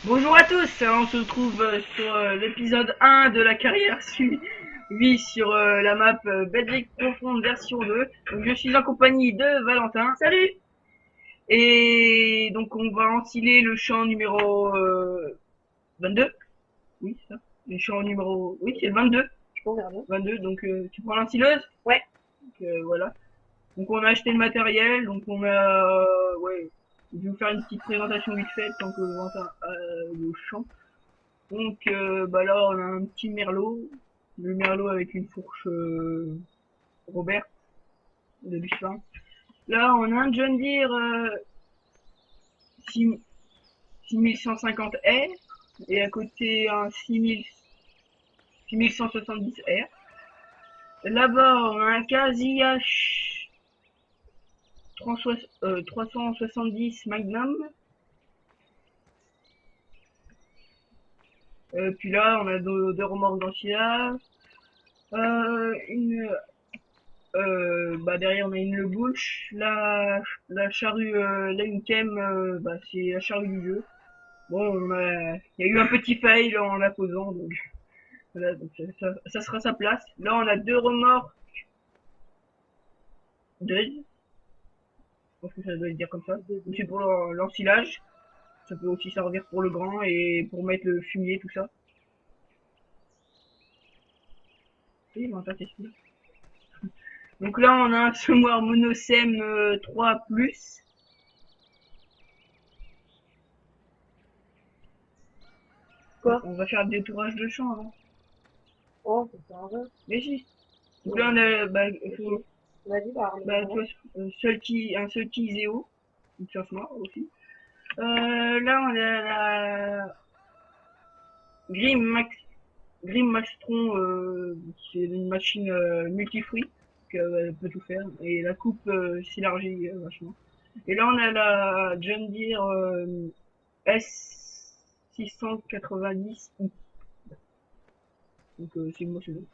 Bonjour à tous, on se retrouve sur l'épisode 1 de la carrière suivie sur la map Belgique Profonde version 2. Donc, je suis en compagnie de Valentin. Salut. Et donc on va enfiler le champ numéro 22. Oui, c'est ça. Le champ numéro... Oui, c'est le 22. Je peux regarder. 22, donc tu prends l'enfileuse. Ouais. Donc, voilà. Donc on a acheté le matériel, donc on a... ouais, je vais vous faire une petite présentation vite faite tant que Valentin a le champ. Donc là on a un petit merlot, le merlot avec une fourche Robert de Michelin. Là on a un John Deere 6150R et à côté un 6170R. Là-bas on a un KZH 370 Magnum. Puis là on a deux remorques d'ensilage. Une derrière on a une Le Bush, la charrue Lenkem, c'est la charrue du jeu. Bon, il y a eu un petit fail en la posant, donc voilà, donc ça sera sa place. Là on a deux remorques Deuil, je pense que ça doit se dire comme ça. C'est pour l'ensilage, ça peut aussi servir pour le grand et pour mettre le fumier, tout ça. Oui, bon, ça c'est sûr. Donc là on a un semoir Monosem 3+. Quoi? On va faire le détourage de champ avant. Oh, c'est un jeu. Mais si. Donc là on a Vas-y, bah, un seul qui Zéo, une chasse noire aussi. Là on a la Grim Max Grim Maxtron, c'est une machine multifruit qu'elle peut tout faire et la coupe s'élargit vachement. Et là on a la John Deere S690i. Donc c'est moi c'est bon.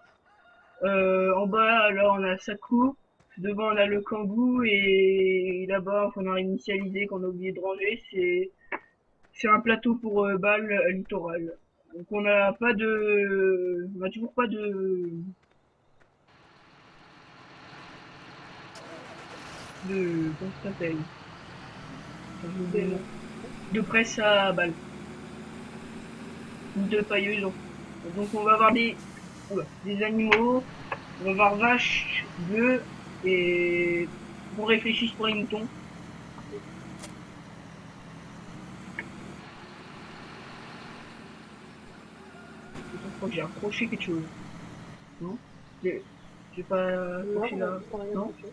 En bas là on a sa coupe, devant on a le kangou et là-bas on a initialisé qu'on a oublié de ranger, c'est un plateau pour balle littoral. Donc on n'a pas de, on a toujours pas de comment ça s'appelle, de presse à balle, ni de pailleuse. Donc on va avoir des animaux, on va avoir vaches, bœufs et on réfléchit pour les moutons. Je crois que j'ai accroché quelque chose. Non? J'ai pas accroché là. Non? Je sais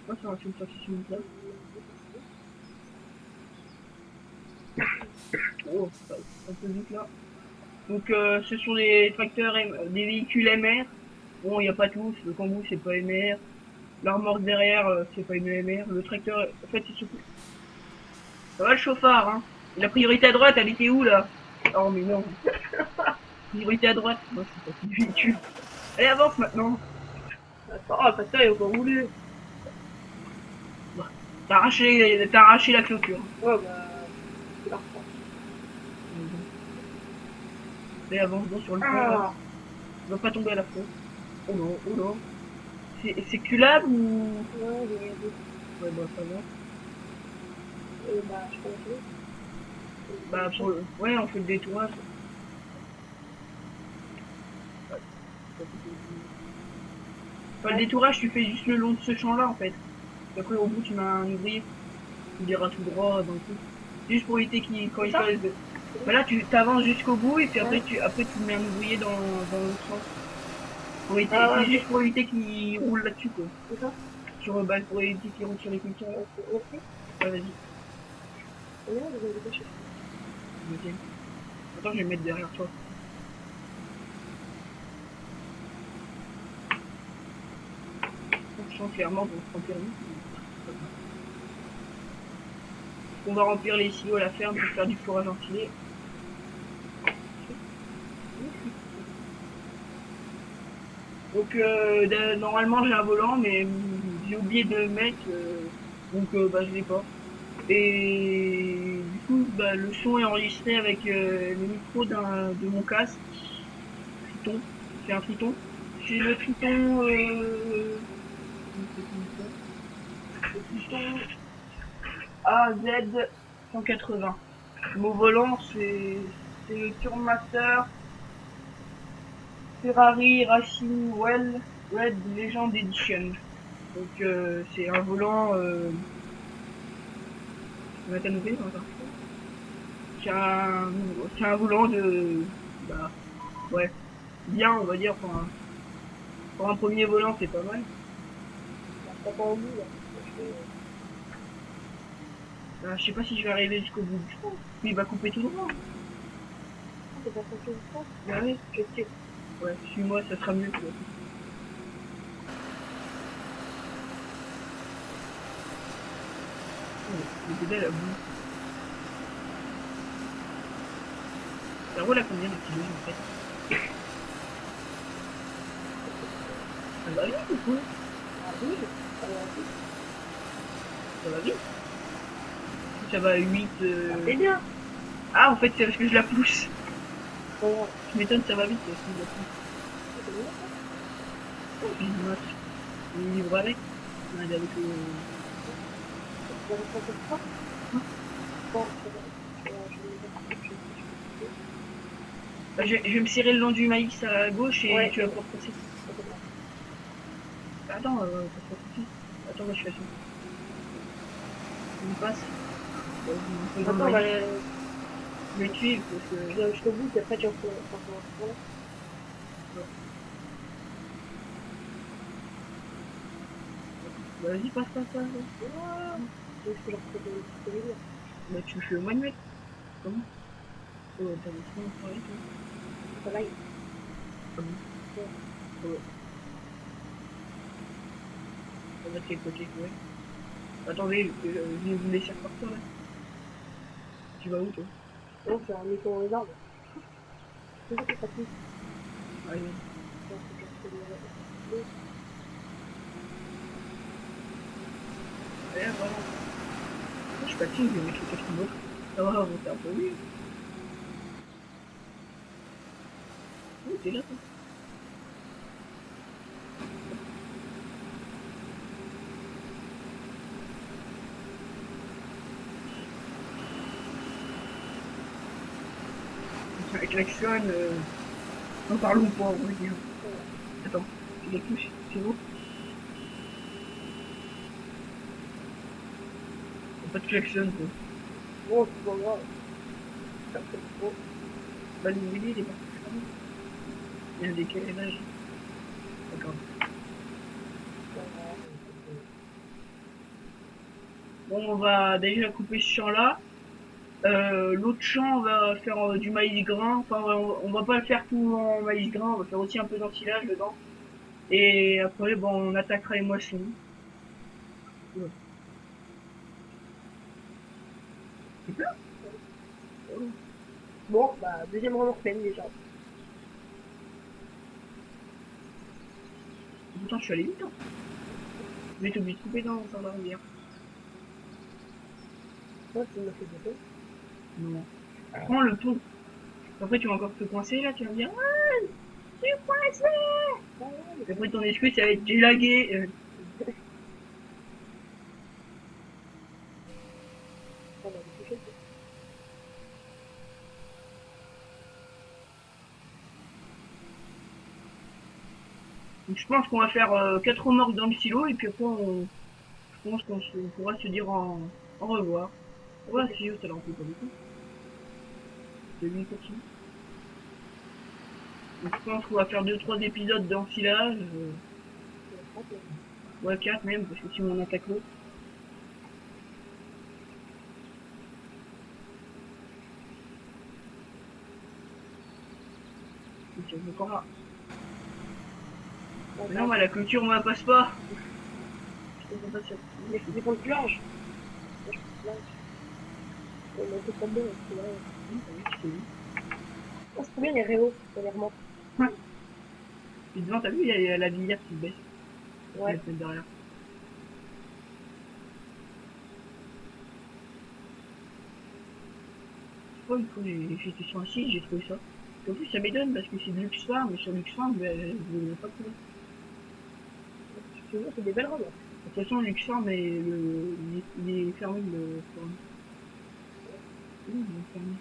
pas si on a fait une sortie sur une place. Oh, un peu vite là. Donc ce sont des tracteurs, des véhicules MR. Bon, il n'y a pas tous. Le Kangoo c'est pas MR. La remorque derrière c'est pas une MR. Le tracteur, en fait c'est surtout. Ça va le chauffard, hein. La priorité à droite, elle était où là? Oh mais non. Priorité à droite. Non, c'est pas du véhicule. Allez avance maintenant. Oh, parce que il faut rouler. Bah, t'as arraché la clôture. Ouais, bah, c'est la France. Allez avance donc sur le pont. Ah, Tu vas pas tomber à la fois. Oh non, oh non. C'est culable ou... ouais, j'ai regardé. Ouais, bah, ça va. Bah, je peux la Bah, ouais, on fait le détourage. Enfin, le détourage, tu fais juste le long de ce champ-là, en fait. Et après, au bout, tu mets un ouvrier. Tu iras tout droit dans le coup. Juste pour éviter quand il fasse... Bah là, tu t'avances jusqu'au bout et puis après, tu mets un ouvrier dans l'autre sens. C'est juste pour éviter qu'il roule là-dessus, quoi. C'est ça? Pour éviter qu'il roule sur les cultures. Ok. Ah, vas-y. Et là, vous avez détaché. Deuxième. Attends, je vais me mettre derrière toi. Je sens clairement qu'on se remplir vite. On va remplir les silos à la ferme pour faire du fourrage enfilé. Donc normalement j'ai un volant mais j'ai oublié de le mettre donc je l'ai pas. Et coup, bah, le son est enregistré avec le micro de mon casque. Triton. C'est un Triton. C'est le Triton. Le Triton AZ 180. Mon volant, c'est le Tourmaster Ferrari Racing Well Red Legend Edition. Donc c'est un volant. On a canopé, on a parti. C'est un, c'est un volant de, bah, ouais, bien, on va dire, pour un premier volant, c'est pas mal. T'as pas envie, là. Bah, je sais pas si je vais arriver jusqu'au bout du chemin. Puis il va couper tout droit. T'es pas censé le faire. Bah oui, Je sais. ouais, suis-moi, ça sera mieux. Quoi. Oh, le pédale à bout. Ça roule à combien le kilo en fait? Ça va vite ou quoi? Ah oui, ça va vite. Ça va vite. Ça va à 8. C'est bien. Ah, en fait, c'est parce que je la pousse. Bon, Je m'étonne, ça va vite parce que je la pousse. c'est bien, ça. Oh, puis moi, je livre avec. On est avec Tu vas rester comme ça. Bon, c'est bon. Je vais bah, je vais me serrer le long du maïs à gauche et Ouais. tu vas pouvoir passer. Attends, passe pas tout de suite. Attends, moi je fais ça. On passe. On peut dans le Attends, maïs. bah, Je vais te suivre parce que. je viens jusqu'au bout, puis après tu refais. Voilà. Bah, vas-y, passe. Voilà. C'est juste que je refais des petites rivières. Bah, tu fais au manuel. Comment? Oh, t'as des soins à travailler, toi. Ça va, il Ah bon? Ouais. On va de quel côté, ouais. Attendez, je vais vous laisser repartir là. Tu vas où, toi? bon, c'est un micro aux arbres. C'est ça qui pratique. Allez. Donc, je refais des. Ouais, voilà. Je suis pas dessus, je vais mettre le casque en mode. Ça va avancer un peu, oui. Oui, t'es là, toi. Avec l'action, n'en parlons pas, on va dire. Attends, tu les touches, c'est bon? Faut pas de klaxon, quoi. Bon, c'est pas grave. Ça fait trop. Bah, le mobilier, il est parti. Il y a un décalage. D'accord. Bon, on va déjà couper ce champ-là. L'autre champ, on va faire du maïs grain. Enfin, on va pas le faire tout en maïs grain, on va faire aussi un peu d'ensilage dedans. Et après, bon, on attaquera les moissons. Ouais. C'est plein. Bon, bah, deuxième remorque pleine déjà. Pourtant, je suis allé vite. Hein. Je vais t'oublier de couper dans la rivière. Moi, tu me fais des choses. Non. Prends le pont. Après, tu vas encore te coincer là, tu vas me dire, ah, je suis coincé. Et après, ton excuse, ça va être j'ai lagué. Ça va me toucher. Donc, je pense qu'on va faire 4 remorques dans le silo et puis après, je pense on pourra se dire au revoir. Ouais, si, ça leur plaît pas beaucoup. C'est lui, continue. Donc, je pense qu'on va faire 2-3 épisodes d'ensilage. Ouais, 4 même, parce que si on attaque l'autre. C'est encore là. Mais non, bah, la clôture, on la passe pas. Je comprends pas ça. Mais c'est quand tu larges. On a fait pas bon, c'est vrai. Ah, c'est trop bien les réaux, les remontes. Ouais. Et devant, t'as vu, il y a la visière qui baisse. Ouais. La fenêtre derrière. Oh, du coup, j'étais sur un site, j'ai trouvé ça. En plus, ça m'étonne parce que c'est de Luxe Farm, mais sur Luxe Farm, ben, je ne l'ai pas trouvé. Je te jure, c'est des belles robes. De toute façon, Luxe Farm, il est fermé le forum. Oui, il est fermé.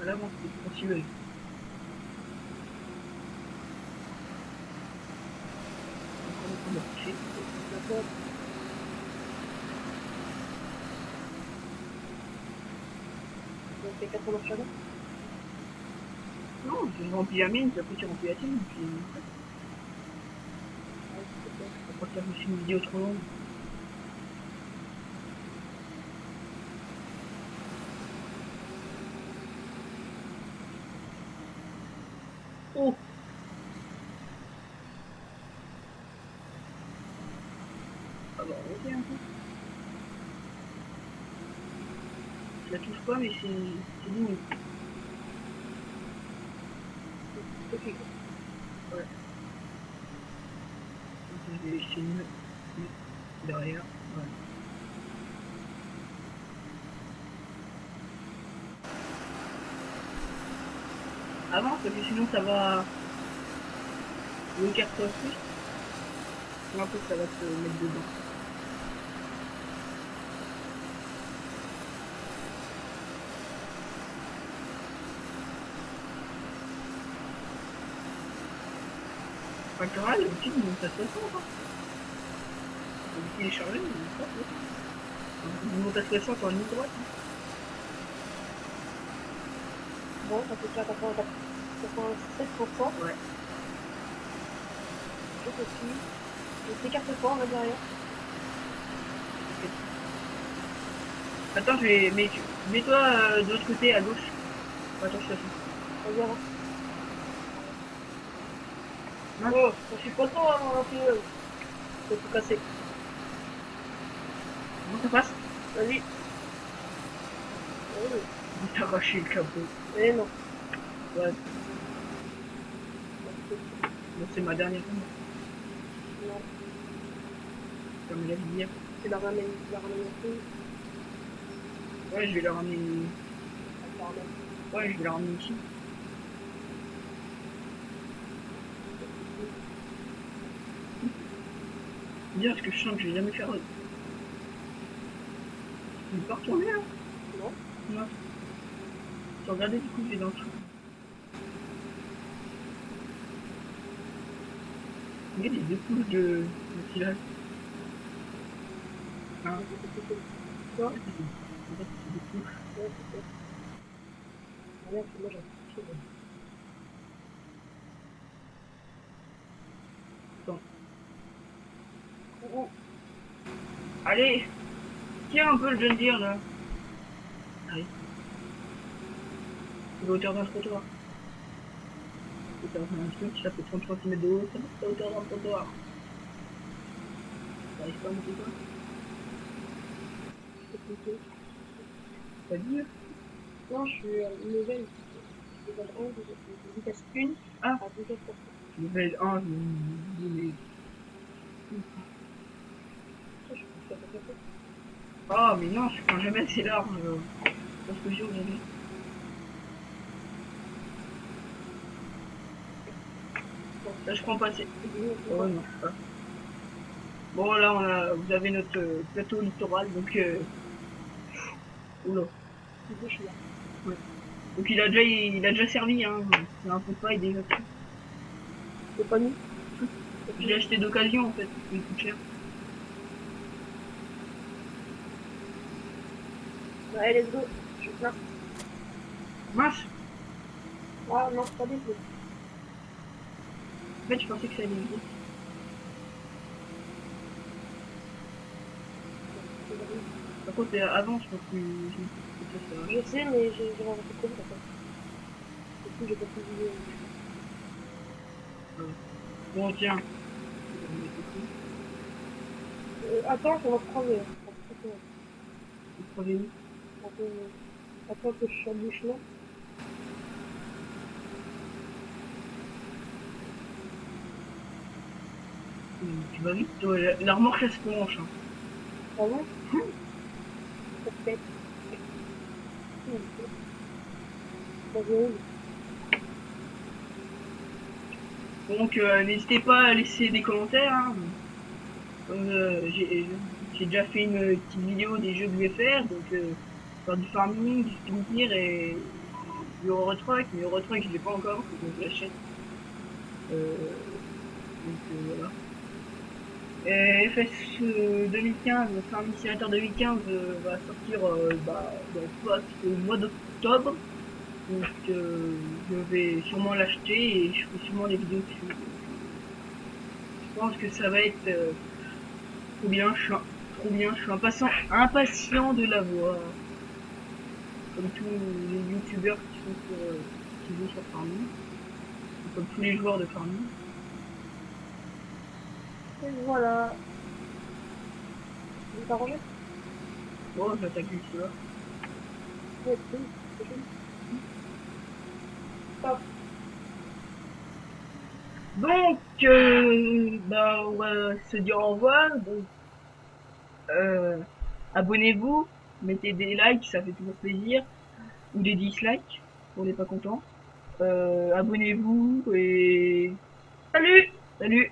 Voilà, bon, c'est possible. Encore on va toucher. D'accord. On fait 80 chacun. Non, je remplis la mienne, puis après tu remplis la tienne, puis on va pas faire une vidéo trop longue. Oh! Ah bah, ok, un peu. Je la touche pas, mais c'est limite. Ok. Ouais. Donc, je vais essayer de mettre derrière. Voilà. Avance, parce que sinon ça va le 4 fois plus. Et en plus, ça va se mettre dedans. Factoral, d'habitude, il monte à 60. Hein. D'habitude, il est chargé, il monte pas à 60. Il monte à 60 en ligne droite. Hein. Bon, ça fait déjà 87%. Ouais. Je continue. Je t'écarte pas, on va derrière. Attends, je vais. Mais mets-toi de l'autre côté, à gauche. Attends, je te fais. Vas-y, avance. Non. Oh, je suis content d'avoir un peu. C'est tout cassé. Comment ça passe? Vas-y. Oui. Il t'a arraché le capot. Eh non. Ouais. Bon, c'est ma dernière fois. Non. Comme il a dit hier. Tu la ramènes un peu. Ouais, je vais la ramener. Elle la ramène. Ouais, je vais la ramener ici. Bien, parce que je sens que je vais jamais faire. Je vais pas retourner là. Non. Non. Tu regardais, du coup, je vais dans le truc. Il y a des deux couches de village. Hein? Quoi? En fait, c'est des couches. Ouais, c'est ça. Regarde, moi j'en suis sûr. Attends. Oh. Allez! Tiens un peu le John Deere là. Allez. C'est la hauteur d'un trottoir. C'est un truc, ça fait 30 cm de haut, ça fait la hauteur d'un trottoir. T'arrives pas à monter toi? C'est compliqué. Pas dire? Non, je suis nouvelle. Je vais dans de vitesse 1 Ah! à 2 heures. Level 1, je mais... Je suis pas fait. Ah, mais non, je prends jamais assez large pour ce que j'ai aujourd'hui. Là, je prends pas assez. Oh non, pas. Bon, là, vous avez notre plateau littoral, donc... Oula. Je suis là. Ouais. Donc il a déjà servi, hein. Il y a un peu de paille déjà. C'est pas nous. Je l'ai acheté d'occasion en fait, parce qu'il coûte cher. Allez, let's go. Je suis là. Mince! Ah non, c'est pas des flots. En fait, je pensais que ça allait vite. Par contre, avant, je pense que ça. Je sais, mais j'ai rencontré trop vite après. Du coup, j'ai pas pu viser. Bon, tiens. Attends, on va crever. Vous prenez où? Attends que je sois du chemin. Tu vas vite, toi, la remorque elle se penche. Hein. Ah bon? Peut-être. Bah, je roule. Donc n'hésitez pas à laisser des commentaires. Hein. Comme j'ai déjà fait une petite vidéo des jeux que je vais faire, donc faire du farming, du spintir et du Eurotruck, mais Eurotruck je l'ai pas encore, faut que je l'achète. Donc voilà. Et FS 2015, Farming Simulator 2015 va sortir dans au mois d'octobre. Donc je vais sûrement l'acheter et je ferai sûrement des vidéos dessus. Donc, je pense que ça va être trop bien, trop bien, je suis impatient de la voir. Comme tous les youtubeurs qui jouent sur Farming. Comme tous les joueurs de Farming. Et voilà. Je vais t'arranger. Oh, j'attaque juste là. Ouais, c'est bon. C'est bon. Stop. Donc, bah, on va se dire au revoir. Donc, euh, abonnez-vous, mettez des likes, ça fait toujours plaisir. Ou des dislikes, on n'est pas content. Abonnez-vous et salut! Salut!